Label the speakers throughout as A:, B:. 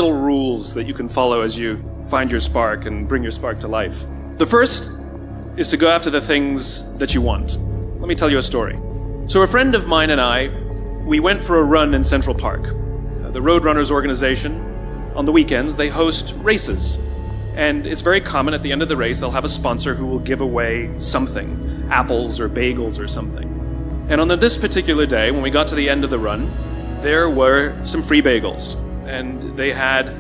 A: little rules that you can follow as you find your spark and bring your spark to life. The first is to go after the things that you want. Let me tell you a story. So a friend of mine and I, we went for a run in Central Park. The Roadrunners organization, on the weekends, they host races. And it's very common at the end of the race, they'll have a sponsor who will give away something, apples or bagels or something. And on this particular day, when we got to the end of the run, there were some free bagels. And they had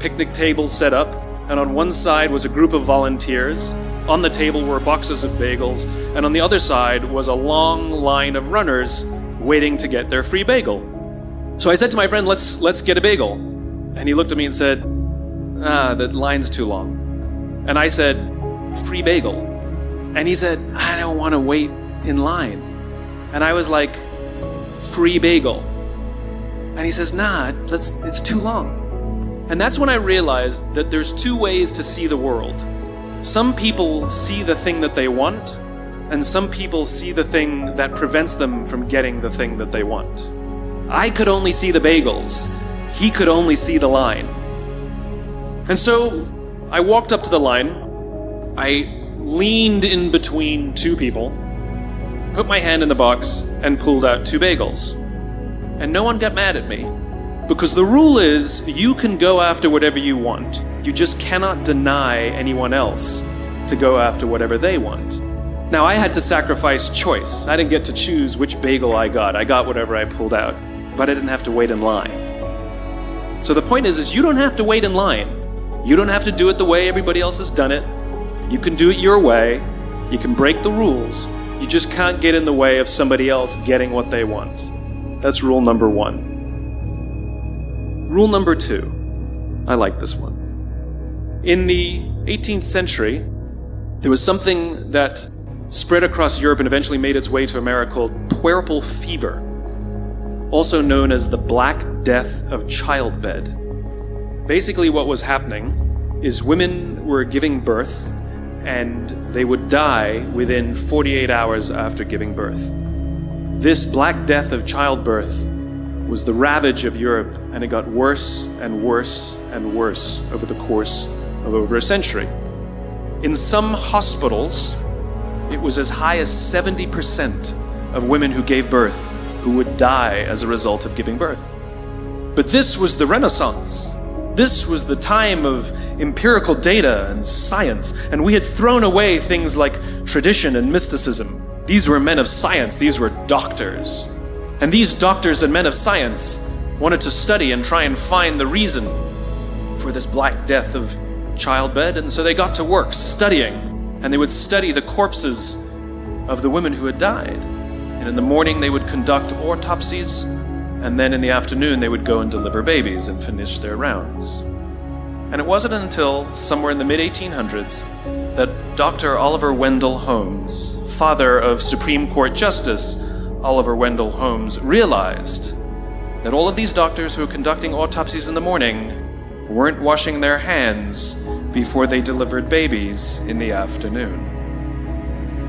A: picnic tables set up, and on one side was a group of volunteers. On the table were boxes of bagels, and on the other side was a long line of runners waiting to get their free bagel. So I said to my friend, let's get a bagel. And he looked at me and said, the line's too long. And I said, free bagel. And he said, I don't want to wait in line. And I was like, free bagel. And he says, it's too long. And that's when I realized that there's two ways to see the world. Some people see the thing that they want, and some people see the thing that prevents them from getting the thing that they want. I could only see the bagels. He could only see the line. And so I walked up to the line. I leaned in between two people, put my hand in the box, and pulled out two bagels. And no one got mad at me, because the rule is you can go after whatever you want. You just cannot deny anyone else to go after whatever they want. Now, I had to sacrifice choice. I didn't get to choose which bagel I got. I got whatever I pulled out, but I didn't have to wait in line. So the point is you don't have to wait in line. You don't have to do it the way everybody else has done it. You can do it your way. You can break the rules. You just can't get in the way of somebody else getting what they want. That's rule number 1. Rule number 2. I like this one. In the 18th century, there was something that spread across Europe and eventually made its way to America called puerperal fever, also known as the Black Death of childbed. Basically what was happening is women were giving birth and they would die within 48 hours after giving birth. This Black Death of childbirth was the ravage of Europe, and it got worse and worse and worse over the course of over a century. In some hospitals, it was as high as 70% of women who gave birth who would die as a result of giving birth. But this was the Renaissance. This was the time of empirical data and science, and we had thrown away things like tradition and mysticism. These were men of science, these were doctors. And these doctors and men of science wanted to study and try and find the reason for this Black Death of childbed, and so they got to work studying, and they would study the corpses of the women who had died. And in the morning they would conduct autopsies, and then in the afternoon they would go and deliver babies and finish their rounds. And it wasn't until somewhere in the mid-1800s that Dr. Oliver Wendell Holmes, father of Supreme Court Justice Oliver Wendell Holmes, realized that all of these doctors who were conducting autopsies in the morning weren't washing their hands before they delivered babies in the afternoon.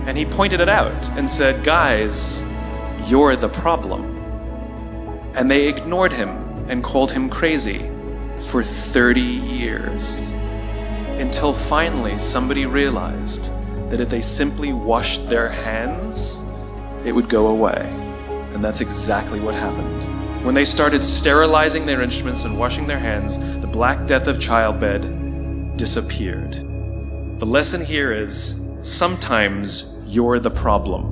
A: And he pointed it out and said, guys, you're the problem. And they ignored him and called him crazy for 30 years. Until finally somebody realized that if they simply washed their hands, it would go away. And that's exactly what happened. When they started sterilizing their instruments and washing their hands, the Black Death of childbed disappeared. The lesson here is, sometimes you're the problem.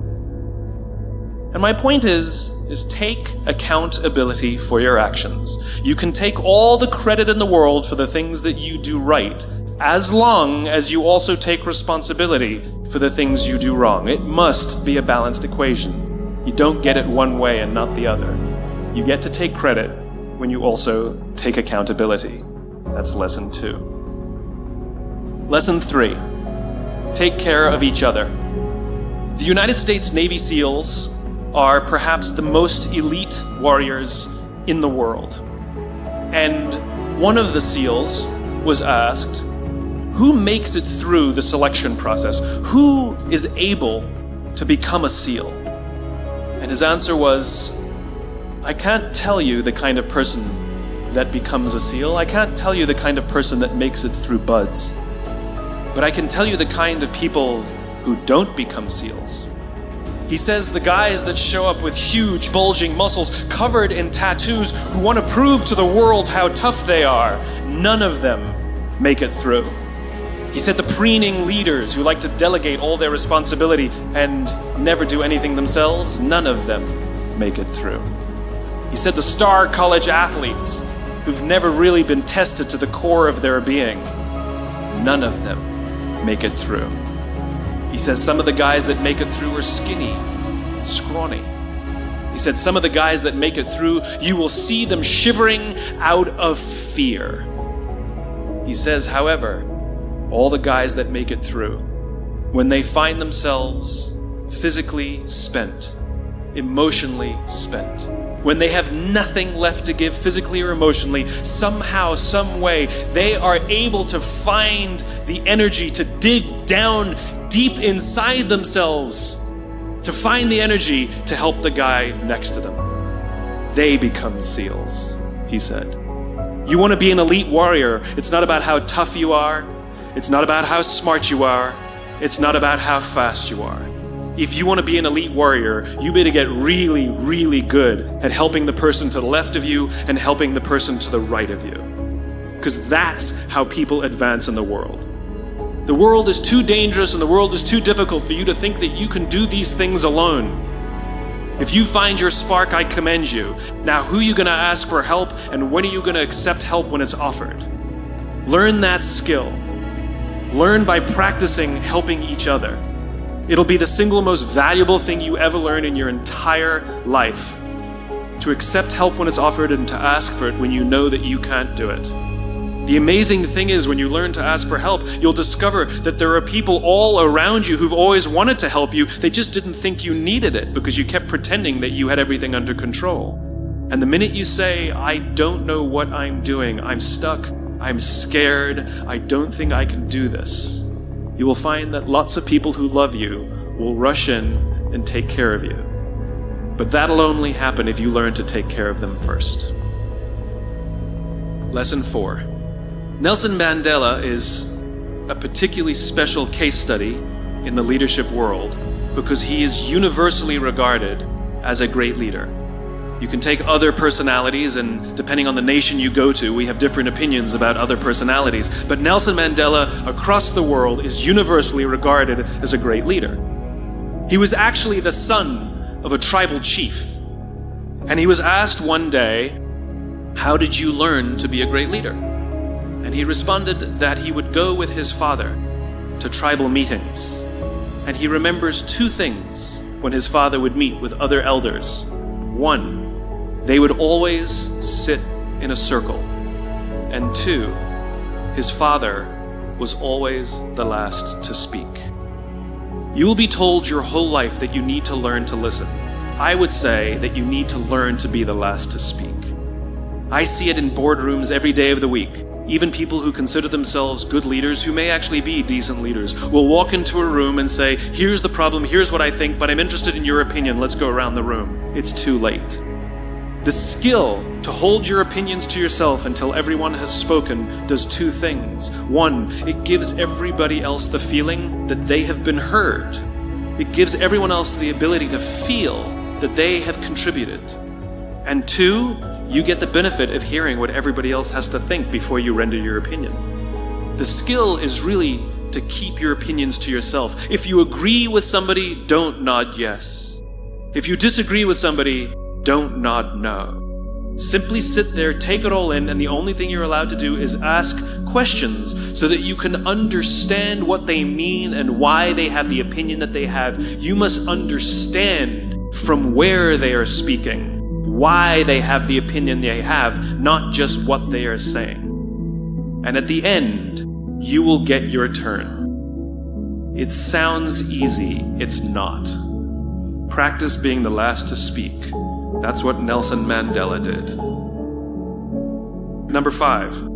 A: And my point is take accountability for your actions. You can take all the credit in the world for the things that you do right, as long as you also take responsibility for the things you do wrong. It must be a balanced equation. You don't get it one way and not the other. You get to take credit when you also take accountability. That's lesson 2. Lesson 3. Take care of each other. The United States Navy SEALs are perhaps the most elite warriors in the world. And one of the SEALs was asked, who makes it through the selection process? Who is able to become a SEAL? And his answer was, I can't tell you the kind of person that becomes a SEAL. I can't tell you the kind of person that makes it through buds. But I can tell you the kind of people who don't become SEALs. He says the guys that show up with huge, bulging muscles, covered in tattoos, who want to prove to the world how tough they are, none of them make it through. He said the preening leaders who like to delegate all their responsibility and never do anything themselves, none of them make it through. He said the star college athletes who've never really been tested to the core of their being, none of them make it through. He says some of the guys that make it through are skinny, scrawny. He said some of the guys that make it through, you will see them shivering out of fear. He says, however, all the guys that make it through, when they find themselves physically spent, emotionally spent, when they have nothing left to give physically or emotionally, somehow, some way, they are able to find the energy to dig down deep inside themselves, to find the energy to help the guy next to them. They become SEALs, he said. You want to be an elite warrior, it's not about how tough you are, it's not about how smart you are, it's not about how fast you are. If you want to be an elite warrior, you better get really, really good at helping the person to the left of you and helping the person to the right of you. Because that's how people advance in the world. The world is too dangerous and the world is too difficult for you to think that you can do these things alone. If you find your spark, I commend you. Now, who are you going to ask for help, and when are you going to accept help when it's offered? Learn that skill. Learn by practicing helping each other. It'll be the single most valuable thing you ever learn in your entire life. To accept help when it's offered and to ask for it when you know that you can't do it. The amazing thing is, when you learn to ask for help, you'll discover that there are people all around you who've always wanted to help you. They just didn't think you needed it because you kept pretending that you had everything under control. And the minute you say, I don't know what I'm doing, I'm stuck, I'm scared, I don't think I can do this, you will find that lots of people who love you will rush in and take care of you. But that'll only happen if you learn to take care of them first. Lesson 4. Nelson Mandela is a particularly special case study in the leadership world because he is universally regarded as a great leader. You can take other personalities, and depending on the nation you go to, we have different opinions about other personalities. But Nelson Mandela, across the world, is universally regarded as a great leader. He was actually the son of a tribal chief. And he was asked one day, how did you learn to be a great leader? And he responded that he would go with his father to tribal meetings. And he remembers two things when his father would meet with other elders. One, they would always sit in a circle. And two, his father was always the last to speak. You will be told your whole life that you need to learn to listen. I would say that you need to learn to be the last to speak. I see it in boardrooms every day of the week. Even people who consider themselves good leaders, who may actually be decent leaders, will walk into a room and say, here's the problem, here's what I think, but I'm interested in your opinion, let's go around the room. It's too late. The skill to hold your opinions to yourself until everyone has spoken does two things. One, it gives everybody else the feeling that they have been heard. It gives everyone else the ability to feel that they have contributed. And two, you get the benefit of hearing what everybody else has to think before you render your opinion. The skill is really to keep your opinions to yourself. If you agree with somebody, don't nod yes. If you disagree with somebody, don't nod no. Simply sit there, take it all in, and the only thing you're allowed to do is ask questions so that you can understand what they mean and why they have the opinion that they have. You must understand from where they are speaking, why they have the opinion they have, not just what they are saying. And at the end, you will get your turn. It sounds easy, it's not. Practice being the last to speak. That's what Nelson Mandela did. Number 5,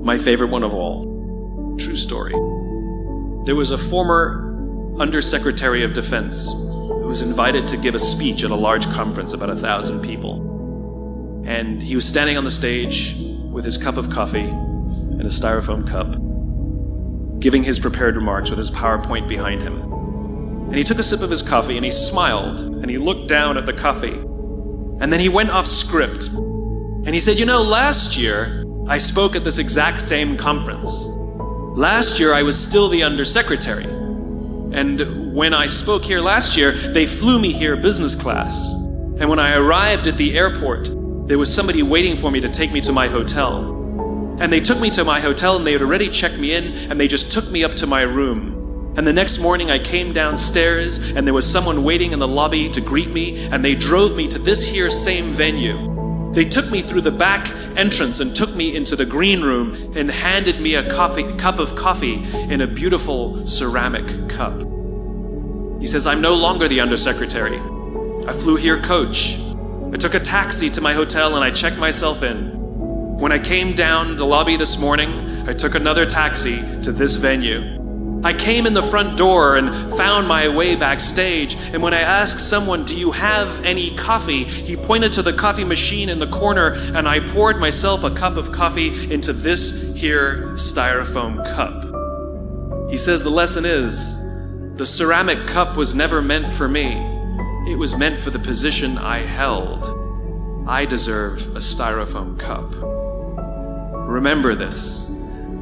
A: my favorite one of all. True story. There was a former Undersecretary of Defense who was invited to give a speech at a large conference, about 1,000 people. And he was standing on the stage, with his cup of coffee in a styrofoam cup, giving his prepared remarks with his PowerPoint behind him. And he took a sip of his coffee and he smiled and he looked down at the coffee. And then he went off script. And he said, last year I spoke at this exact same conference. Last year I was still the undersecretary. And when I spoke here last year, they flew me here business class. And when I arrived at the airport, there was somebody waiting for me to take me to my hotel. And they took me to my hotel and they had already checked me in and they just took me up to my room. And the next morning I came downstairs and there was someone waiting in the lobby to greet me and they drove me to this here same venue. They took me through the back entrance and took me into the green room and handed me a cup of coffee in a beautiful ceramic cup. He says, I'm no longer the undersecretary. I flew here coach. I took a taxi to my hotel and I checked myself in. When I came down the lobby this morning, I took another taxi to this venue. I came in the front door and found my way backstage, and when I asked someone, do you have any coffee? He pointed to the coffee machine in the corner, and I poured myself a cup of coffee into this here styrofoam cup. He says the lesson is, the ceramic cup was never meant for me. It was meant for the position I held. I deserve a styrofoam cup. Remember this.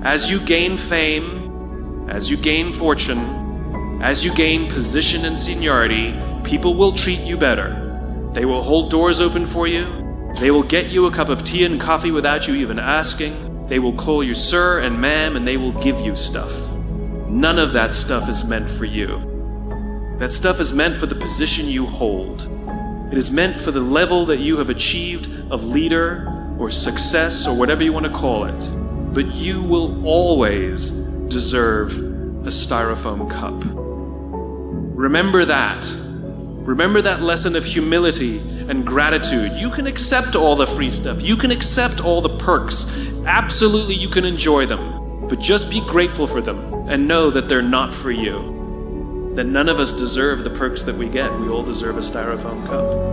A: As you gain fame, as you gain fortune, as you gain position and seniority, people will treat you better. They will hold doors open for you. They will get you a cup of tea and coffee without you even asking. They will call you sir and ma'am, and they will give you stuff. None of that stuff is meant for you. That stuff is meant for the position you hold. It is meant for the level that you have achieved of leader or success or whatever you want to call it. But you will always deserve a styrofoam cup. Remember that. Remember that lesson of humility and gratitude. You can accept all the free stuff. You can accept all the perks. Absolutely, you can enjoy them. But just be grateful for them and know that they're not for you. That none of us deserve the perks that we get. We all deserve a styrofoam cup.